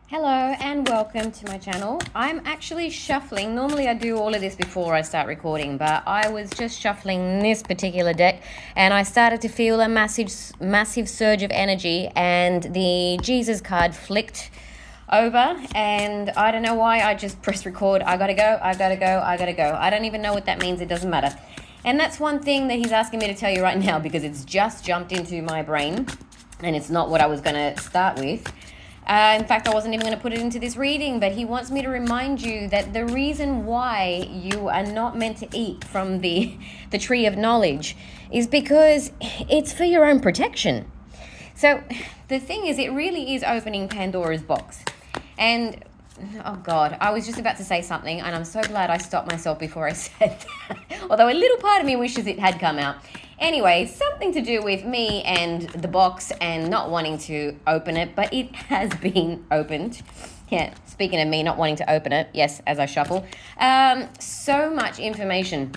Hello and welcome to my channel. I'm actually shuffling. Normally I do all of this before I start recording, but I was just shuffling this particular deck and I started to feel a massive surge of energy, and the Jesus card flicked over and I don't know why. I just pressed record. I gotta go. I don't even know what that means. It doesn't matter. And that's one thing that he's asking me to tell you right now, because it's just jumped into my brain and it's not what I was going to start with. In fact, I wasn't even going to put it into this reading, but he wants me to remind you that the reason why you are not meant to eat from the tree of knowledge is because it's for your own protection. So the thing is, it really is opening Pandora's box. And, oh God, I was just about to say something, and I'm so glad I stopped myself before I said that. Although a little part of me wishes it had come out. Anyway, something to do with me and the box and not wanting to open it, but it has been opened. Yeah, speaking of me not wanting to open it, yes, as I shuffle. So much information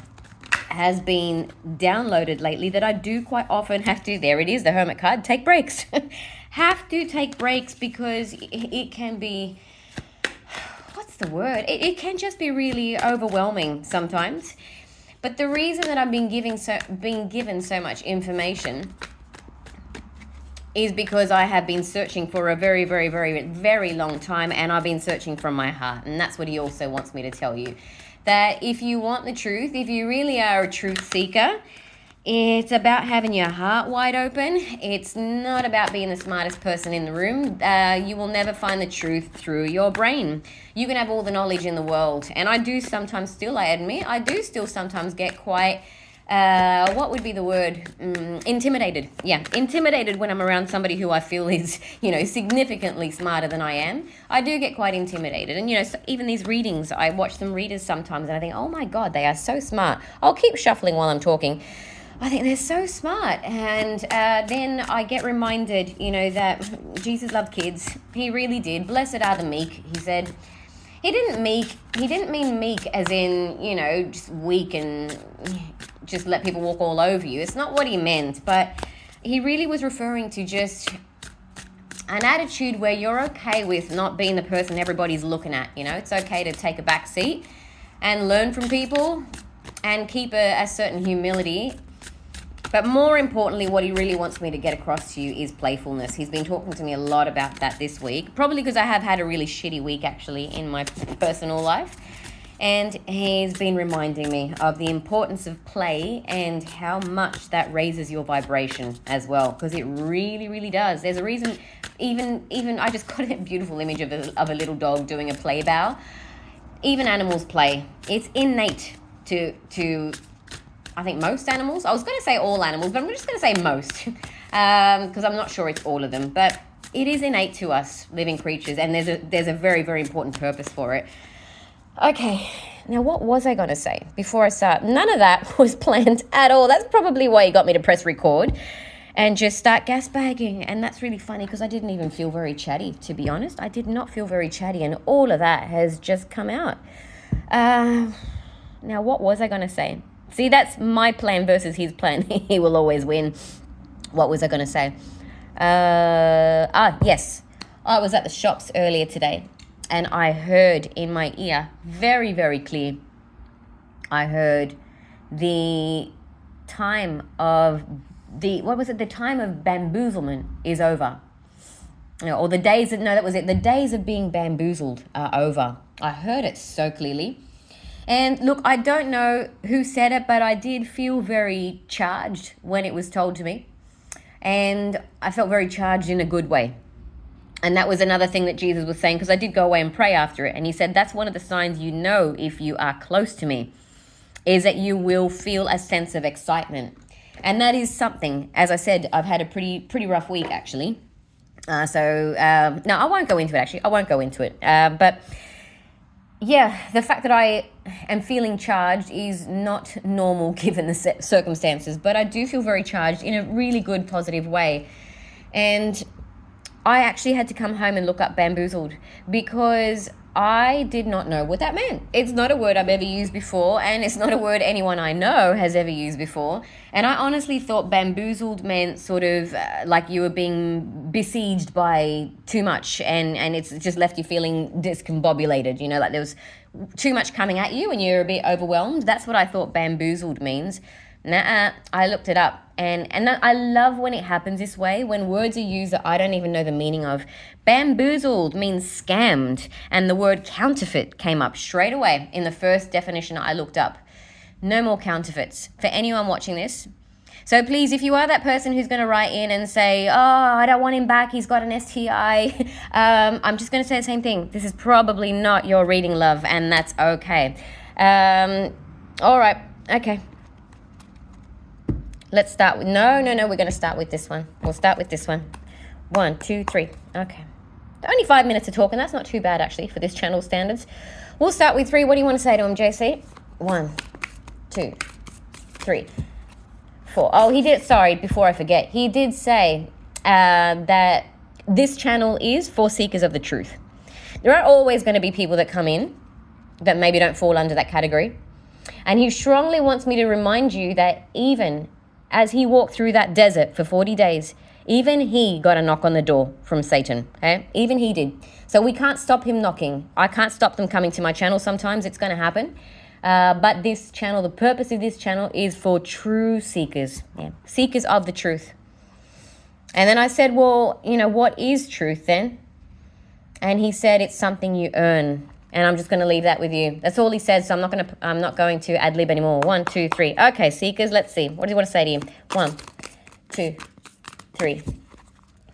has been downloaded lately that I do quite often have to, there it is, the Hermit card, take breaks. Have to take breaks because it can be, what's the word? It can just be really overwhelming sometimes. But the reason that I've been given so much information is because I have been searching for a very, very, very, very long time, and I've been searching from my heart. And that's what he also wants me to tell you. That if you want the truth, if you really are a truth seeker, it's about having your heart wide open. It's not about being the smartest person in the room. You will never find the truth through your brain. You can have all the knowledge in the world. And I do sometimes still, I admit, I do still sometimes get quite, what would be the word? Intimidated. Yeah, intimidated when I'm around somebody who I feel is, significantly smarter than I am. I do get quite intimidated. And, so even these readings, I watch them readers sometimes and I think, oh my God, they are so smart. I'll keep shuffling while I'm talking. I think they're so smart. And then I get reminded, that Jesus loved kids. He really did. Blessed are the meek, he said. He didn't mean meek as in, just weak and just let people walk all over you. It's not what he meant, but he really was referring to just an attitude where you're okay with not being the person everybody's looking at. It's okay to take a back seat and learn from people and keep a certain humility. But more importantly, what he really wants me to get across to you is playfulness. He's been talking to me a lot about that this week, probably because I have had a really shitty week actually in my personal life. And he's been reminding me of the importance of play and how much that raises your vibration as well, because it really, really does. There's a reason, even I just got a beautiful image of a little dog doing a play bow. Even animals play. It's innate to I think most animals. I was going to say all animals, but I'm just going to say most because I'm not sure it's all of them. But it is innate to us living creatures, and there's a very, very important purpose for it. Okay, now what was I going to say before I start? None of that was planned at all. That's probably why you got me to press record and just start gas bagging. And that's really funny because I didn't even feel very chatty, to be honest. I did not feel very chatty, and all of that has just come out. Now, what was I going to say? See, that's my plan versus his plan. He will always win. What was I going to say? Yes. I was at the shops earlier today, and I heard in my ear, very, very clear, I heard the time of the time of bamboozlement is over. Or the days the days of being bamboozled are over. I heard it so clearly. And look, I don't know who said it, but I did feel very charged when it was told to me. And I felt very charged in a good way. And that was another thing that Jesus was saying, because I did go away and pray after it. And he said, that's one of the signs if you are close to me, is that you will feel a sense of excitement. And that is something, as I said, I've had a pretty rough week, actually. No, I won't go into it, actually. I won't go into it. But yeah, the fact that I am feeling charged is not normal given the circumstances, but I do feel very charged in a really good, positive way. And I actually had to come home and look up bamboozled because I did not know what that meant. It's not a word I've ever used before, and it's not a word anyone I know has ever used before. And I honestly thought bamboozled meant sort of like you were being besieged by too much, and it's just left you feeling discombobulated, like there was too much coming at you and you're a bit overwhelmed. That's what I thought bamboozled means. Nah, I looked it up, and I love when it happens this way, when words are used that I don't even know the meaning of. Bamboozled means scammed, and the word counterfeit came up straight away in the first definition I looked up. No more counterfeits for anyone watching this. So please, if you are that person who's going to write in and say, oh, I don't want him back, he's got an STI, I'm just going to say the same thing. This is probably not your reading, love, and that's okay. All right, okay. Let's start with, no, we're going to start with this one. We'll start with this one. 1, 2, 3. Okay. Only 5 minutes of talking. That's not too bad, actually, for this channel standards. We'll start with 3. What do you want to say to him, JC? 1, 2, 3, 4. Oh, he did, sorry, before I forget. He did say that this channel is for seekers of the truth. There are always going to be people that come in that maybe don't fall under that category. And he strongly wants me to remind you that even as he walked through that desert for 40 days, even he got a knock on the door from Satan, okay? Even he did. So we can't stop him knocking. I can't stop them coming to my channel. Sometimes it's going to happen. But this channel, the purpose of this channel is for true seekers, seekers of the truth. And then I said, well, what is truth then? And he said, it's something you earn. And I'm just going to leave that with you. That's all he said, so I'm not going to ad-lib anymore. 1, 2, 3. Okay, seekers, let's see. What do you want to say to him? 1, 2, 3,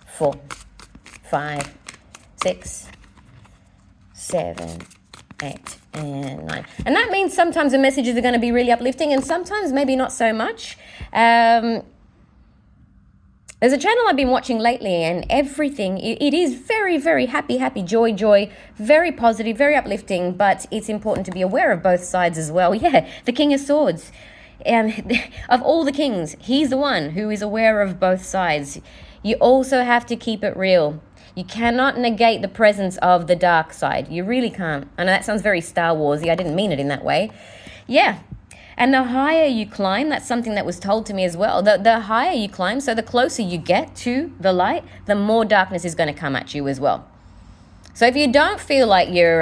4, 5, 6, 7, 8, and 9. And that means sometimes the messages are going to be really uplifting and sometimes maybe not so much. There's a channel I've been watching lately, and everything, it is very, very happy, joy, very positive, very uplifting, but it's important to be aware of both sides as well. Yeah, the King of Swords. Of all the kings, he's the one who is aware of both sides. You also have to keep it real. You cannot negate the presence of the dark side. You really can't. I know that sounds very Star Warsy. I didn't mean it in that way. Yeah. And the higher you climb, that's something that was told to me as well. The higher you climb, so the closer you get to the light, the more darkness is going to come at you as well. So if you don't feel like you're,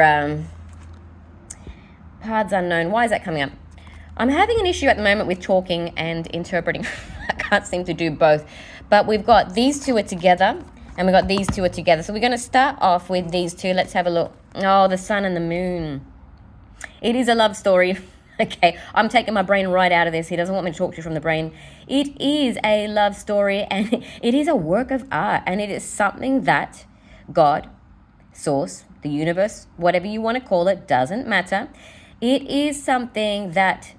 paths unknown, why is that coming up? I'm having an issue at the moment with talking and interpreting. I can't seem to do both. But we've got these two are together, and we've got these two are together. So we're going to start off with these two. Let's have a look. Oh, the sun and the moon. It is a love story. Okay, I'm taking my brain right out of this. He doesn't want me to talk to you from the brain. It is a love story, and it is a work of art, and it is something that God, Source, the universe, whatever you want to call it, doesn't matter. It is something that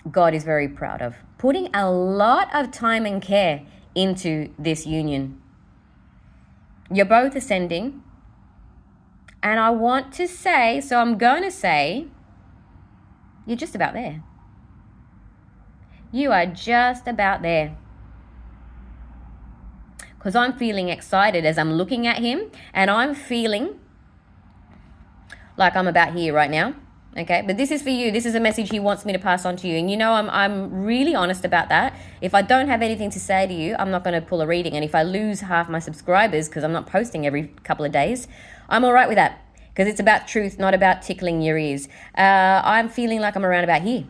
God is very proud of. Putting a lot of time and care into this union. You're both ascending, and I want to say, so I'm going to say, you're just about there. You are just about there. Because I'm feeling excited as I'm looking at him, and I'm feeling like I'm about here right now. Okay, but this is for you. This is a message he wants me to pass on to you. And I'm really honest about that. If I don't have anything to say to you, I'm not going to pull a reading. And if I lose half my subscribers because I'm not posting every couple of days, I'm all right with that. Because it's about truth, not about tickling your ears. I'm feeling like I'm around about here.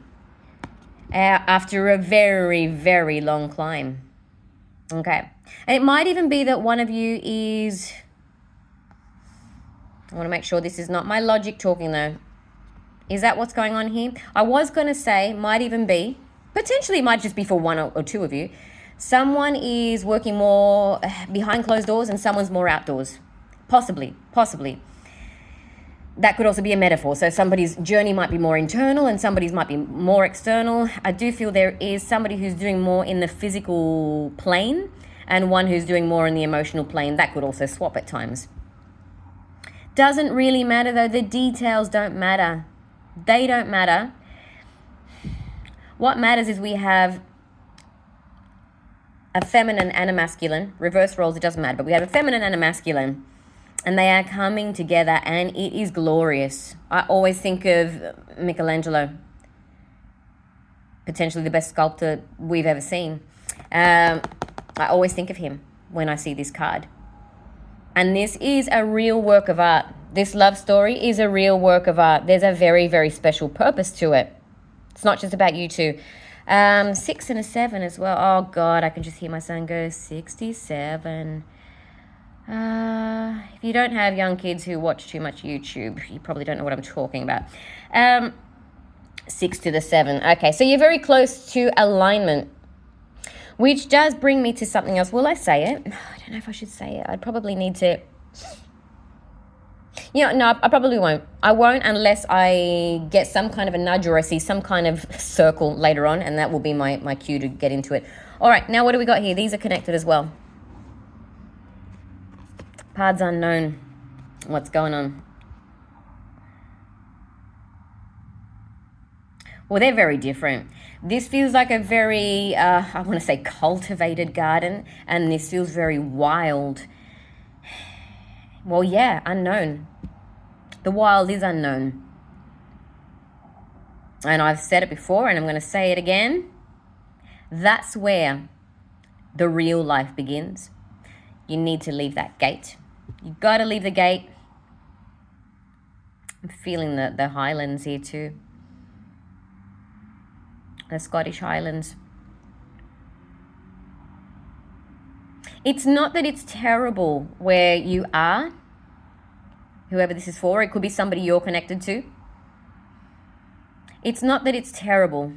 After a very, very long climb. Okay. And it might even be that one of you is... I want to make sure this is not my logic talking though. Is that what's going on here? I was going to say, might even be, potentially it might just be for one or two of you. Someone is working more behind closed doors and someone's more outdoors. Possibly. That could also be a metaphor. So somebody's journey might be more internal and somebody's might be more external. I do feel there is somebody who's doing more in the physical plane and one who's doing more in the emotional plane. That could also swap at times. Doesn't really matter though. The details don't matter. They don't matter. What matters is we have a feminine and a masculine. Reverse roles, it doesn't matter. But we have a feminine and a masculine. And they are coming together, and it is glorious. I always think of Michelangelo, potentially the best sculptor we've ever seen. I always think of him when I see this card. And this is a real work of art. This love story is a real work of art. There's a very, very special purpose to it. It's not just about you two. 6 and a 7 as well. Oh, God, I can just hear my son go, 67. If you don't have young kids who watch too much YouTube, you probably don't know what I'm talking about. 6 to the 7. Okay, so you're very close to alignment, which does bring me to something else. Will I say it? I don't know if I should say it. I'd probably need to. No, I probably won't. I won't unless I get some kind of a nudge or I see some kind of circle later on, and that will be my cue to get into it. All right, now what do we got here? These are connected as well. Cards unknown. What's going on? Well, they're very different. This feels like a very, I want to say cultivated garden, and this feels very wild. Well, yeah, unknown. The wild is unknown. And I've said it before, and I'm going to say it again. That's where the real life begins. You need to leave that gate. You got to leave the gate. I'm feeling the Highlands here too. The Scottish Highlands. It's not that it's terrible where you are, whoever this is for. It could be somebody you're connected to. It's not that it's terrible.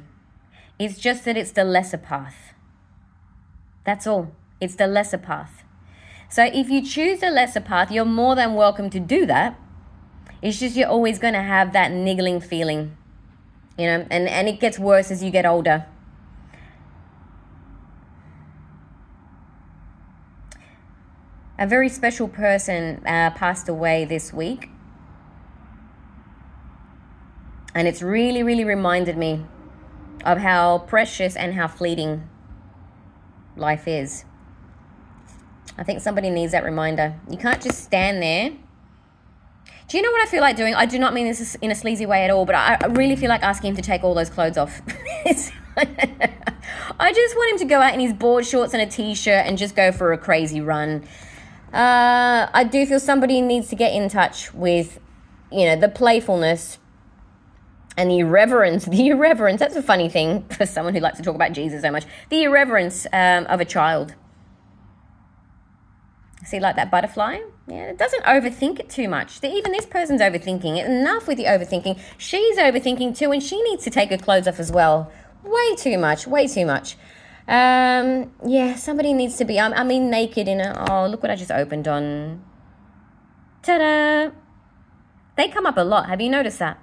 It's just that it's the lesser path. That's all. It's the lesser path. So if you choose the lesser path, you're more than welcome to do that. It's just you're always going to have that niggling feeling, and it gets worse as you get older. A very special person passed away this week. And it's really, really reminded me of how precious and how fleeting life is. I think somebody needs that reminder. You can't just stand there. Do you know what I feel like doing? I do not mean this in a sleazy way at all, but I really feel like asking him to take all those clothes off. I just want him to go out in his board shorts and a t-shirt and just go for a crazy run. I do feel somebody needs to get in touch with, the playfulness and the irreverence. The irreverence, that's a funny thing for someone who likes to talk about Jesus so much. The irreverence of a child. See, like that butterfly? Yeah, it doesn't overthink it too much. Even this person's overthinking it. Enough with the overthinking. She's overthinking too, and she needs to take her clothes off as well. Way too much. Yeah, somebody needs to be, naked in a, oh, look what I just opened on. Ta-da! They come up a lot. Have you noticed that?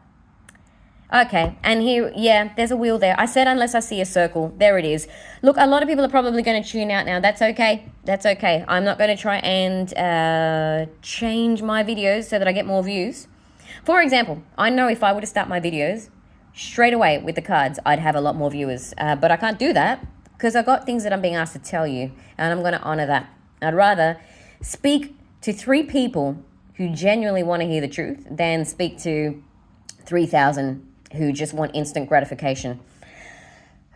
Okay, and here, yeah, there's a wheel there. I said unless I see a circle. There it is. Look, a lot of people are probably going to tune out now. That's okay. I'm not going to try and change my videos so that I get more views. For example, I know if I were to start my videos straight away with the cards, I'd have a lot more viewers. But I can't do that because I've got things that I'm being asked to tell you, and I'm going to honor that. I'd rather speak to 3 people who genuinely want to hear the truth than speak to 3,000 who just want instant gratification.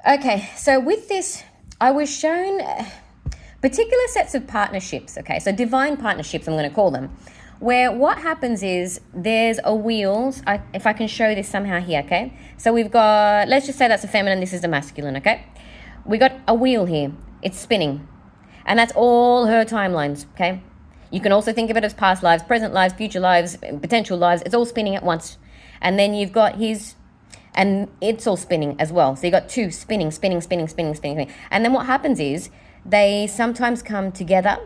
Okay, so with this, I was shown particular sets of partnerships, okay, so divine partnerships, I'm going to call them, where what happens is there's a wheel, if I can show this somehow here, okay, so we've got, let's just say that's a feminine, this is the masculine, okay, we got a wheel here, it's spinning, and that's all her timelines, okay. You can also think of it as past lives, present lives, future lives, potential lives, it's all spinning at once. And then you've got his, and it's all spinning as well. So you've got 2 spinning. And then what happens is they sometimes come together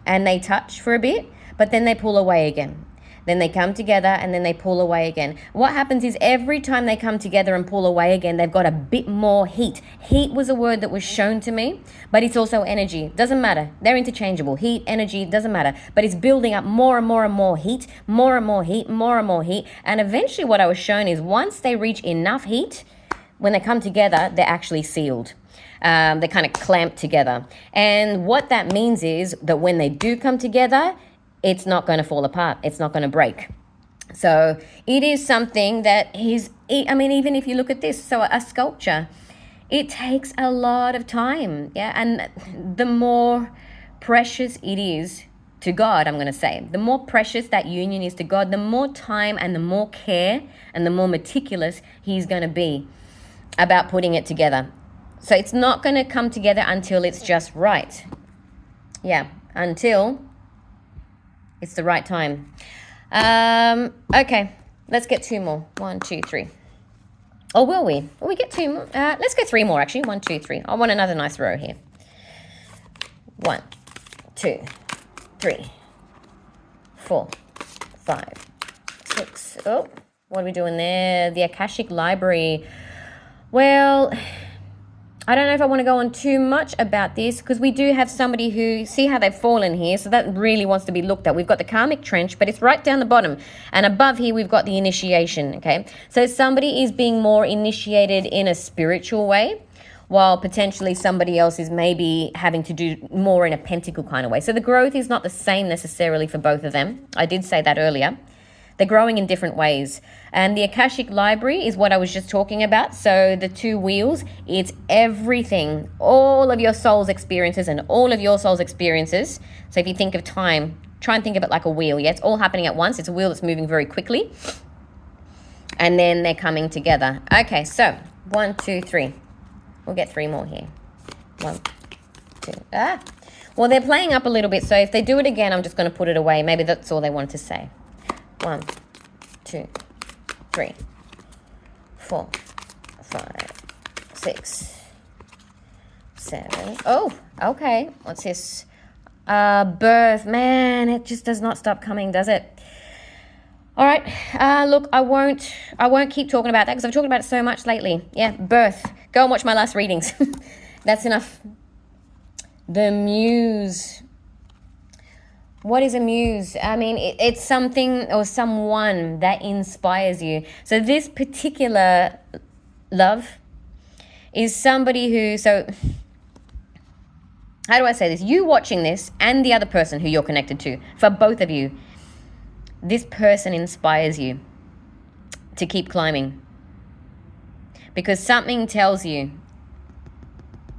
and they touch for a bit, but then they pull away again. Then they come together and then they pull away again. What happens is every time they come together and pull away again, they've got a bit more heat. Heat was a word that was shown to me, but it's also energy. Doesn't matter. They're interchangeable. Heat, energy, doesn't matter. But it's building up more and more and more heat, more and more heat, more and more heat. And eventually what I was shown is once they reach enough heat, when they come together, they're actually sealed. They kind of clamp together. And what that means is that when they do come together, it's not going to fall apart. It's not going to break. So it is something that even if you look at this, so a sculpture, it takes a lot of time. Yeah. And the more precious it is to God, I'm going to say, the more precious that union is to God, the more time and the more care and the more meticulous he's going to be about putting it together. So it's not going to come together until it's just right. Yeah, until it's the right time. Okay, let's get 2 more. 1, 2, 3. Or will we? Will we get 2 more? Let's go 3 more, actually. 1, 2, 3. I want another nice row here. 1, 2, 3, 4, 5, 6. Oh, what are we doing there? The Akashic Library. Well, I don't know if I want to go on too much about this, because we do have somebody who, see how they've fallen here, so that really wants to be looked at. We've got the karmic trench, but it's right down the bottom, and above here we've got the initiation, okay? So somebody is being more initiated in a spiritual way, while potentially somebody else is maybe having to do more in a pentacle kind of way. So the growth is not the same necessarily for both of them. I did say that earlier. They're growing in different ways. And the Akashic Library is what I was just talking about. So the 2 wheels, it's everything, all of your soul's experiences and all of your soul's experiences. So if you think of time, try and think of it like a wheel. Yeah, it's all happening at once. It's a wheel that's moving very quickly. And then they're coming together. Okay, so 1, 2, 3. We'll get 3 more here. 1, 2. Well, they're playing up a little bit. So if they do it again, I'm just going to put it away. Maybe that's all they wanted to say. 1, 2, 3, 4, 5, 6, 7. Oh, okay. What's this? Birth. Man, it just does not stop coming, does it? All right. Look, I won't keep talking about that because I've talked about it so much lately. Yeah, birth. Go and watch my last readings. That's enough. The Muse. What is a muse? I mean, it's something or someone that inspires you. So this particular love is somebody who, so how do I say this? You watching this and the other person who you're connected to, for both of you, this person inspires you to keep climbing. Because something tells you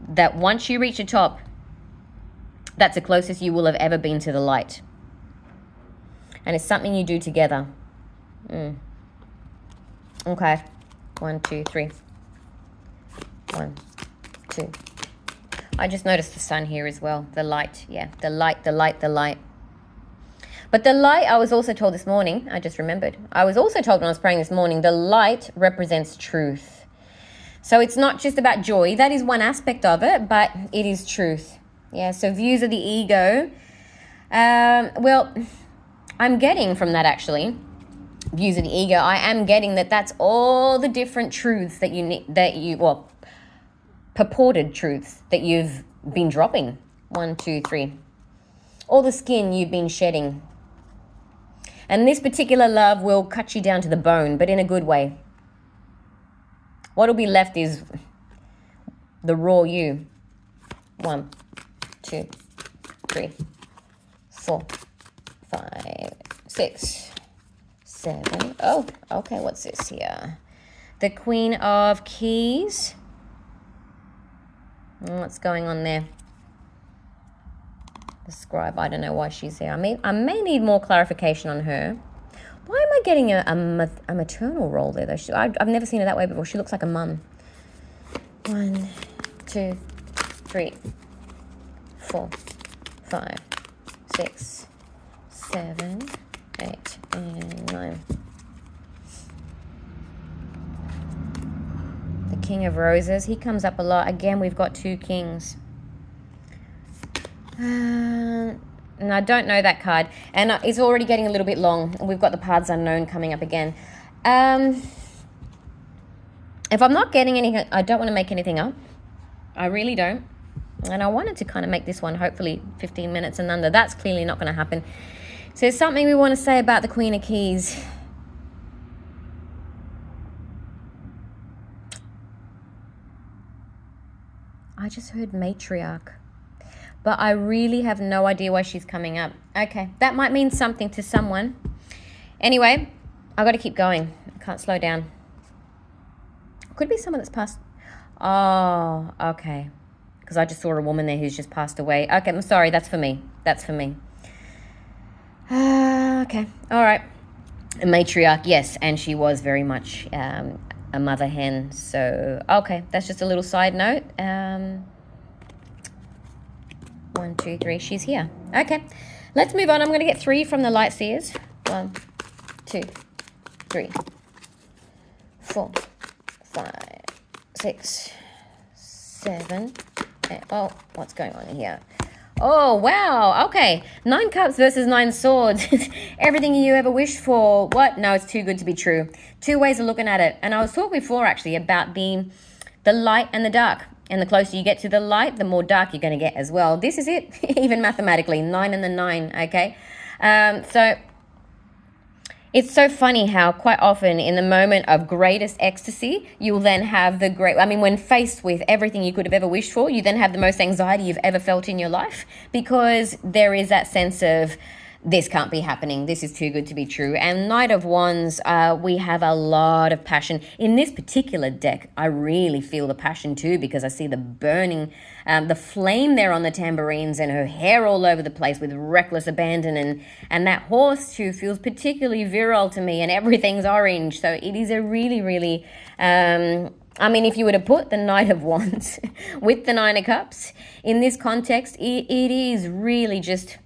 that once you reach the top, that's the closest you will have ever been to the light. And it's something you do together. Okay. 1, 2, 3. 1, 2. I just noticed the sun here as well. The light. Yeah, the light, the light, the light. But the light, I was also told this morning, I just remembered. I was also told when I was praying this morning, the light represents truth. So it's not just about joy. That is one aspect of it, but it is truth. Yeah, so views of the ego. Well, I'm getting from that actually, views of the ego, I am getting that that's all the different truths that purported truths that you've been dropping. 1, 2, 3. All the skin you've been shedding. And this particular love will cut you down to the bone, but in a good way. What will be left is the raw you. 1, 2, 3, 4, 5, 6, 7. Oh, okay, what's this here? The Queen of Keys. What's going on there? The Scribe, I don't know why she's there. I may need more clarification on her. Why am I getting a maternal role there, though? I've never seen her that way before. She looks like a mum. 1, 2, 3, 4, 5, 6, 7, 8, and 9. The King of Roses, he comes up a lot. Again, we've got 2 kings. And I don't know that card. And it's already getting a little bit long. And we've got the Paths Unknown coming up again. If I'm not getting anything, I don't want to make anything up. I really don't. And I wanted to kind of make this one hopefully 15 minutes and under. That's clearly not going to happen. So there's something we want to say about the Queen of Keys. I just heard matriarch. but I really have no idea why she's coming up. Okay, that might mean something to someone. Anyway, I got to keep going. I can't slow down. Could be someone that's passed. Oh, okay. Because I just saw a woman there who's just passed away. Okay, I'm sorry. That's for me. That's for me. Okay. All right. A matriarch, yes. And she was very much a mother hen. So, okay. That's just a little side note. 1, 2, 3. She's here. Okay. Let's move on. I'm going to get 3 from the light seers. 1, 2, 3, 4, 5, 6, 7, 8. Oh, what's going on here? Oh, wow. Okay. 9 cups versus 9 swords. Everything you ever wished for. What? No, it's too good to be true. 2 ways of looking at it. And I was talking before, actually, about the light and the dark. And the closer you get to the light, the more dark you're going to get as well. This is it, even mathematically, 9 and the 9, okay? So it's so funny how quite often in the moment of greatest ecstasy, you'll then have when faced with everything you could have ever wished for, you then have the most anxiety you've ever felt in your life, because there is that sense of, this can't be happening. This is too good to be true. And Knight of Wands, we have a lot of passion. In this particular deck, I really feel the passion too, because I see the burning, the flame there on the tambourines, and her hair all over the place with reckless abandon. And that horse too feels particularly virile to me, and everything's orange. So it is a really, really... if you were to put the Knight of Wands with the 9 of Cups, in this context, it is really just...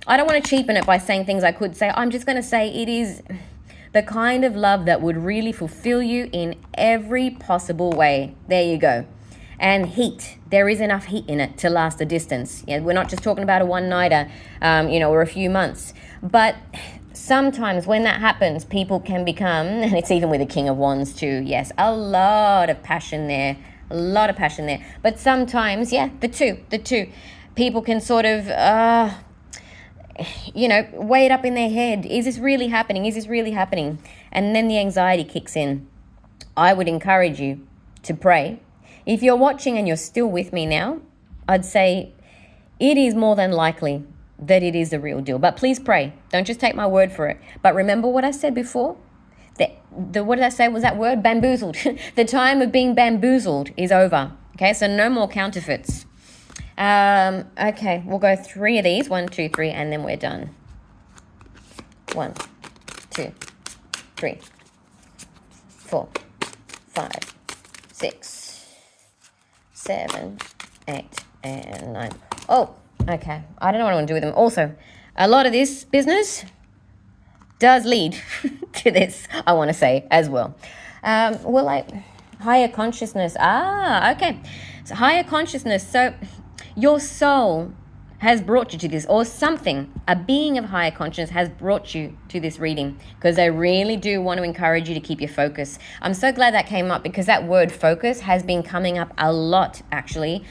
I don't want to cheapen it by saying things I could say. I'm just going to say it is the kind of love that would really fulfill you in every possible way. There you go. And heat. There is enough heat in it to last a distance. Yeah, we're not just talking about a one-nighter, or a few months. But sometimes when that happens, people can become, and it's even with the King of Wands too, yes, a lot of passion there. A lot of passion there. But sometimes, the two. People can sort of... weigh it up in their head. Is this really happening? Is this really happening? And then the anxiety kicks in. I would encourage you to pray. If you're watching and you're still with me now, I'd say it is more than likely that it is the real deal. But please pray. Don't just take my word for it. But remember what I said before? What did I say was that word? Bamboozled. The time of being bamboozled is over. Okay, so no more counterfeits. Okay, we'll go 3 of these. 1, 2, 3, and then we're done. 1, 2, 3, 4, 5, 6, 7, 8, and 9. Oh, okay. I don't know what I want to do with them. Also, a lot of this business does lead to this, I want to say, as well. Higher consciousness. Okay. So higher consciousness. So... your soul has brought you to this, or something, a being of higher consciousness has brought you to this reading, because they really do want to encourage you to keep your focus. I'm so glad that came up, because that word focus has been coming up a lot, actually.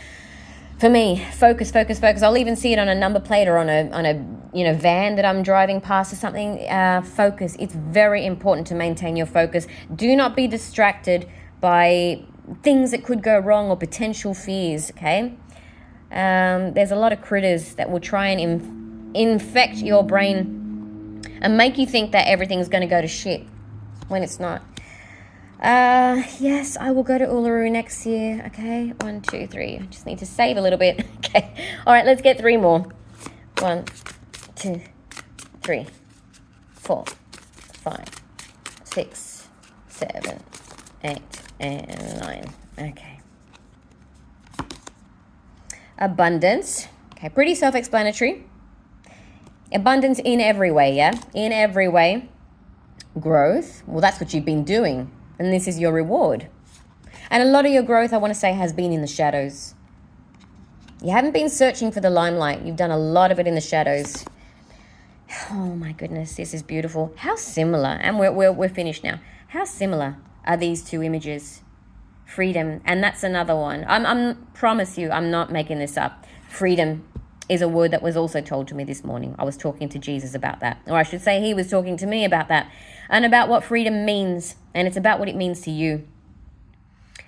For me, focus. I'll even see it on a number plate or on a van that I'm driving past or something. Focus. It's very important to maintain your focus. Do not be distracted by things that could go wrong or potential fears, okay? There's a lot of critters that will try and infect your brain and make you think that everything's going to go to shit when it's not. Yes, I will go to Uluru next year. Okay, 1, 2, 3. I just need to save a little bit. Okay, all right, let's get 3 more. 1, 2, 3, 4, 5, 6, 7, 8, and 9. Okay. Abundance. Okay, pretty self-explanatory. Abundance in every way, yeah? In every way. Growth. Well, that's what you've been doing, and this is your reward. And a lot of your growth, I want to say, has been in the shadows. You haven't been searching for the limelight. You've done a lot of it in the shadows. Oh my goodness, this is beautiful. How similar, and we're finished now. How similar are these 2 images? Freedom, and that's another one. I'm promise you, I'm not making this up. Freedom is a word that was also told to me this morning. I was talking to Jesus about that, or I should say he was talking to me about that, and about what freedom means, and it's about what it means to you.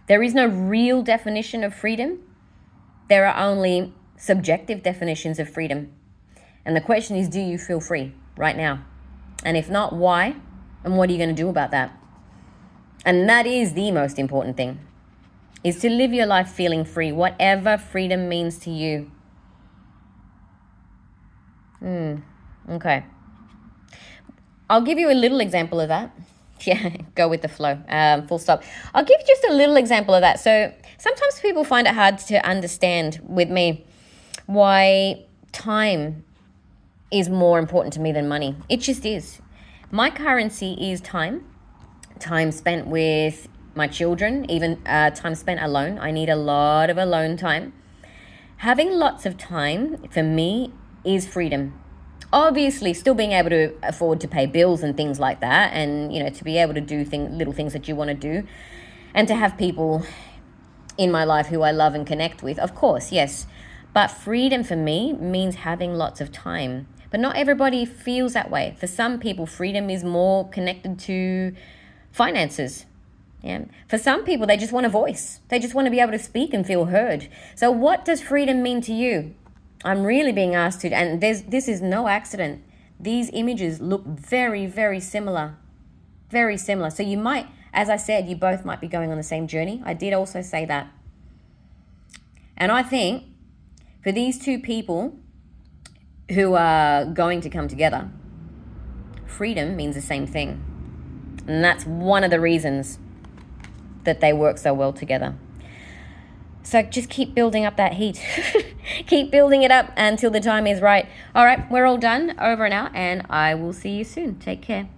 There is no real definition of freedom. There are only subjective definitions of freedom. And the question is, do you feel free right now? And if not, why? And what are you going to do about that? And that is the most important thing, is to live your life feeling free, whatever freedom means to you. Okay. I'll give you a little example of that. Yeah, go with the flow. Full stop. I'll give you just a little example of that. So sometimes people find it hard to understand with me why time is more important to me than money. It just is. My currency is time. Time spent with my children, even time spent alone. I need a lot of alone time. Having lots of time for me is freedom. Obviously, still being able to afford to pay bills and things like that, and to be able to do little things that you want to do, and to have people in my life who I love and connect with, of course, yes. But freedom for me means having lots of time. But not everybody feels that way. For some people, freedom is more connected to finances. Yeah. For some people, they just want a voice. They just want to be able to speak and feel heard. So what does freedom mean to you? I'm really being asked to, and this is no accident. These images look very, very similar. Very similar. So you might, as I said, you both might be going on the same journey. I did also say that. And I think for these two people who are going to come together, freedom means the same thing. And that's one of the reasons that they work so well together. So just keep building up that heat. Keep building it up until the time is right. All right, we're all done. Over and out, and I will see you soon. Take care.